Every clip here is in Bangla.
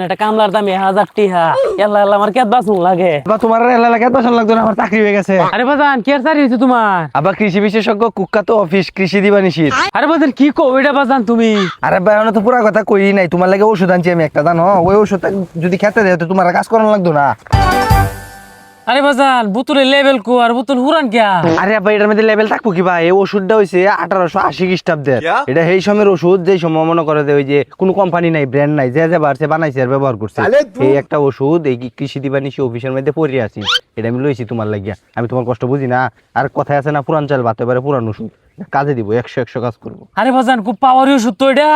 এটা কামলার দাম 1000 টিহা। এল্লা এল্লা আমার কেত বাসুন লাগে। আবার তোমার এলাকা এত বছর লাগতো না, আমার চাকরি হয়ে গেছে। আরে বাজান কি আর চাকরি হইছে তোমার? আবার কৃষি বিশেষজ্ঞ কুখ্যাত অফিস কৃষি দিবানিশীর। আরে বাজান কি কও এটা বাজান তুমি? আরে ভাই এখন তো পুরা কথা কই নাই, তোমার লাগে ওষুধ আনছি আমি একটা, জানো? ওই ওষুধটা যদি খেতে দেয় তো তোমার কাজ করানো লাগতো না। আরে বাজান বোতলের লেভেল কো আর বোতল হুরান কিয়া? আরে ভাই এটার মধ্যে লেভেল থাকবো কি ভাই? এই ওষুধটা হইছে 1880 খ্রিস্টাব্দের। এটা এই সময়ের ওষুধ, যেই সময় মনে করে যে ওই যে কোনো কোম্পানি নাই, ব্র্যান্ড নাই, যে যে বাড়ছে বানাইছে আর ব্যবহার করছে। এই একটা ওষুধ এই কৃষি দিবানিশী অফিসের মধ্যে পড়ে আছি, এটা আমি লইছি তোমার লাগিয়া। আমি তোমার কষ্ট বুঝি না। আর কথা আছে না, পুরান চাল ভাতে পারে পুরান ওষুধ, কাজে দিব, 100 কাজ করবো। আরে বাজান খুব পাওয়ারি ওষুধ তো এটা।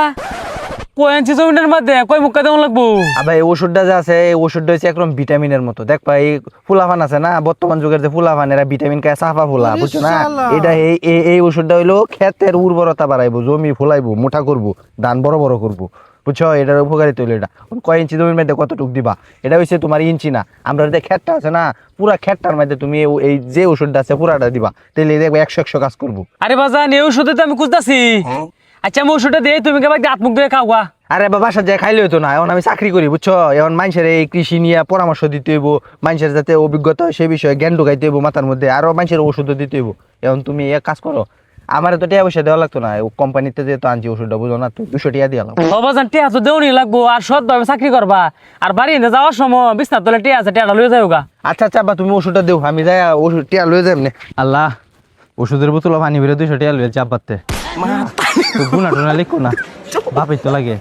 কয় ইঞ্চি জমিনের মধ্যে কয় মুক্কা দেওয়া লাগবো? আবার এই ওষুধটা যে আছে, এই ওষুধটা হচ্ছে একদম ভিটামিনের মতো। দেখবা এই ফুলাফান আছে না, বর্তমান যুগের যে ফুলাফান, এরা ভিটামিন খায় সাফা ফুলা, বুঝছো না? এটা এই ওষুধটা হইলো ক্ষেতের উর্বরতা বাড়াইবো, জমি ফুলাইবো, মোটা করবো, ধান বড় বড় করবো, বুঝছো? এটার উপকারিতা হইলো এটা। কয় ইঞ্চি জমির মধ্যে কতটুক দিবা, এটা হচ্ছে তোমার ইঞ্চি না। আমরা যে ক্ষেতটা আছে না, পুরা ক্ষেতটার মধ্যে তুমি এই যে ওষুধটা আছে পুরাটা দিবা, তাহলে দেখবে 100 কাজ করবো। আরে বাজান এই ওষুধে তো আমি খুঁজতাছি। আচ্ছা আমি ওষুধটা দিয়ে তুমি কেবা হাত-মুখ ধুয়ে খাওয়া। আরে বাবা বাসা যায় খাইলে হতো না, এখন আমি চাকরি করি, বুঝছো? এখন মানুষের এই কৃষি নিয়ে পরামর্শ দিতে হইব, মানুষের যাতে অভিজ্ঞতা হয় সে বিষয়ে জ্ঞান ঢুকাইতে হইব মাথার মধ্যে, আরো মানুষের ওষুধও দিতে হইব। এখন তুমি এক কাজ করো, আমার তো টাকা পয়সা দেওয়া লাগতো না, কোম্পানিতে যেহেতু আনছি ওষুধটা, বুঝো না? তো 200 টাকা দিয়ে আলাম। ও বাজান টিয়া তো দেউনি লাগবো, আর সৎভাবে চাকরি করবা। আর বাড়ি এনে যাওয়ার সময় বিছনার তলে টিয়া আছে, টিয়াটা লইয়া যাওগা। আচ্ছা আচ্ছা আব্বা, তুমি ওষুধটা দেও, আমি যাই ওষুধ টিয়া লয়ে যাই। আল্লাহ, ওষুধের বোতল পানি বেরো 200 টাকা লয়ে চাপ পাতে গুনা টুনা লিখো না, বাপের তো লাগে।